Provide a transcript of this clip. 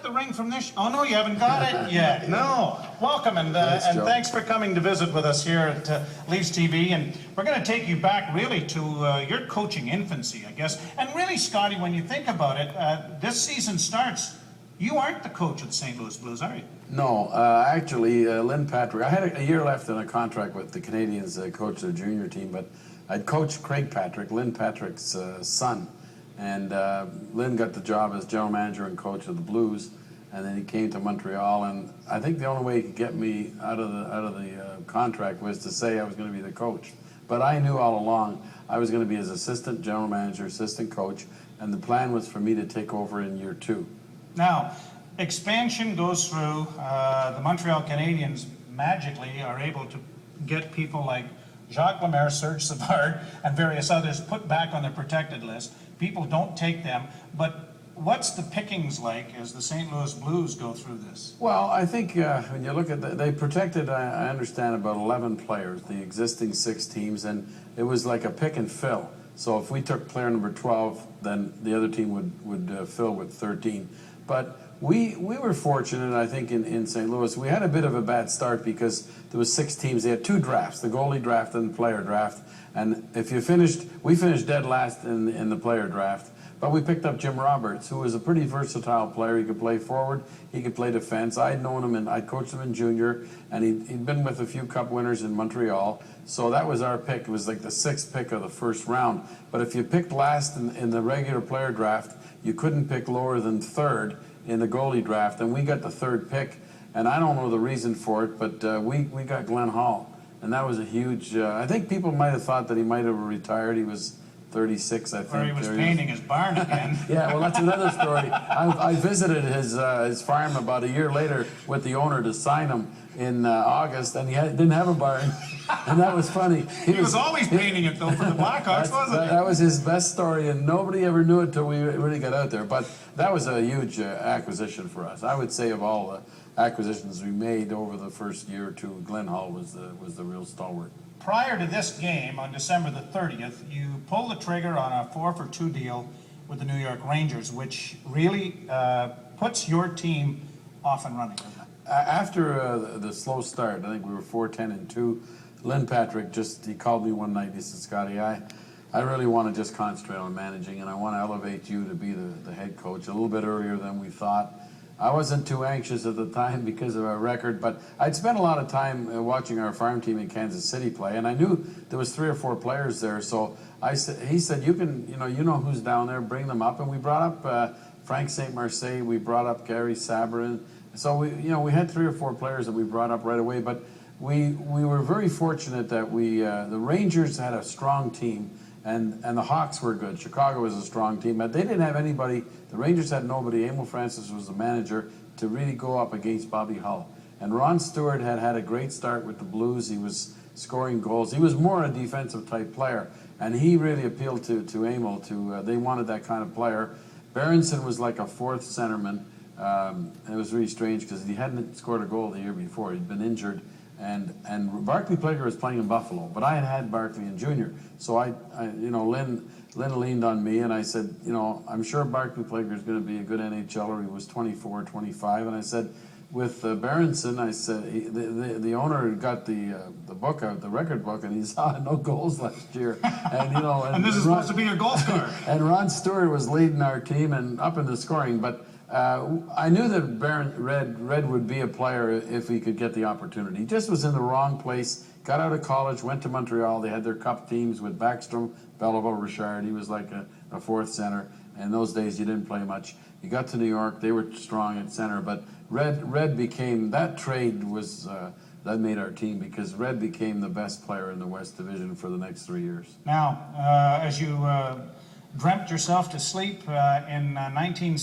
the ring from this? Oh, no, you haven't got it yet. No. Welcome, and thanks for coming to visit with us here at Leafs TV. And we're going to take you back, really, to your coaching infancy, I guess. And really, Scotty, when you think about it, this season starts, you aren't the coach of the St. Louis Blues, are you? No, actually, Lynn Patrick, I had a year left in a contract with the Canadians, coach the junior team, but I'd coached Craig Patrick, Lynn Patrick's son. And Lynn got the job as general manager and coach of the Blues, and then he came to Montreal. And I think the only way he could get me out of the contract was to say I was going to be the coach. But I knew all along I was going to be his assistant general manager, assistant coach, and the plan was for me to take over in year 2. Now, expansion goes through. The Montreal Canadiens magically are able to get people like Jacques Lemaire, Serge Savard, and various others put back on the protected list. People don't take them, but what's the pickings like as the St. Louis Blues go through this? Well, I think when you look at they protected, I understand, about 11 players, the existing 6 teams, and it was like a pick and fill. So if we took player number 12, then the other team would fill with 13. But we were fortunate, I think, in St. Louis. We had a bit of a bad start because there was 6 teams. They had 2 drafts, the goalie draft and the player draft. And if you we finished dead last in the player draft. But we picked up Jim Roberts, who was a pretty versatile player. He could play forward, he could play defense. I'd known him, and I'd coached him in junior, and he'd been with a few Cup winners in Montreal. So that was our pick. It was like the 6th pick of the first round. But if you picked last in the regular player draft, you couldn't pick lower than 3rd in the goalie draft, and we got the 3rd pick. And I don't know the reason for it, but we got Glenn Hall, and that was a huge. I think people might have thought that he might have retired. He was 36, I think. Or he was painting his barn again. Yeah, well, that's another story. I visited his farm about a year later with the owner to sign him in August, and he didn't have a barn, and that was funny. He was always painting it, though, for the Blackhawks, wasn't he? That was his best story, and nobody ever knew it until we really got out there. But that was a huge acquisition for us. I would say of all the acquisitions we made over the first year or two, Glenn Hall was the real stalwart. Prior to this game, on December the 30th, you pulled the trigger on a 4-for-2 deal with the New York Rangers, which really puts your team off and running. After the slow start, I think we were 4-10-2. Lynn Patrick he called me one night. He said, "Scotty, I really want to just concentrate on managing, and I want to elevate you to be the head coach a little bit earlier than we thought." I wasn't too anxious at the time because of our record, but I'd spent a lot of time watching our farm team in Kansas City play, and I knew there was 3 or 4 players there. So he said, "You know who's down there, bring them up." And we brought up Frank St. Marseille, we brought up Gary Sabrin. So we had 3 or 4 players that we brought up right away. But we were very fortunate that the Rangers had a strong team. And the Hawks were good. Chicago was a strong team, but they didn't have anybody. The Rangers had nobody. Emil Francis was the manager to really go up against Bobby Hull. And Ron Stewart had a great start with the Blues. He was scoring goals. He was more a defensive type player, and he really appealed to Emil. They wanted that kind of player. Berenson was like a 4th centerman. It was really strange because he hadn't scored a goal the year before. He'd been injured. And Barclay Plager was playing in Buffalo, but I had Barclay in junior. So Lynn leaned on me, and I said, I'm sure Barclay Plager is going to be a good NHLer. He was 24, 25, and I said, with Berenson, I said the owner got the book out, the record book, and he saw no goals last year. And and this is supposed to be your goal scorer. And Ron Stewart was leading our team and up in the scoring, but. I knew that Red would be a player if he could get the opportunity. He just was in the wrong place, got out of college, went to Montreal. They had their Cup teams with Backstrom, Belleville, Richard. He was like a 4th center. And in those days, you didn't play much. He got to New York. They were strong at center. But Red became, that trade was, that made our team because Red became the best player in the West Division for the next 3 years. Now, as you dreamt yourself to sleep in 1960,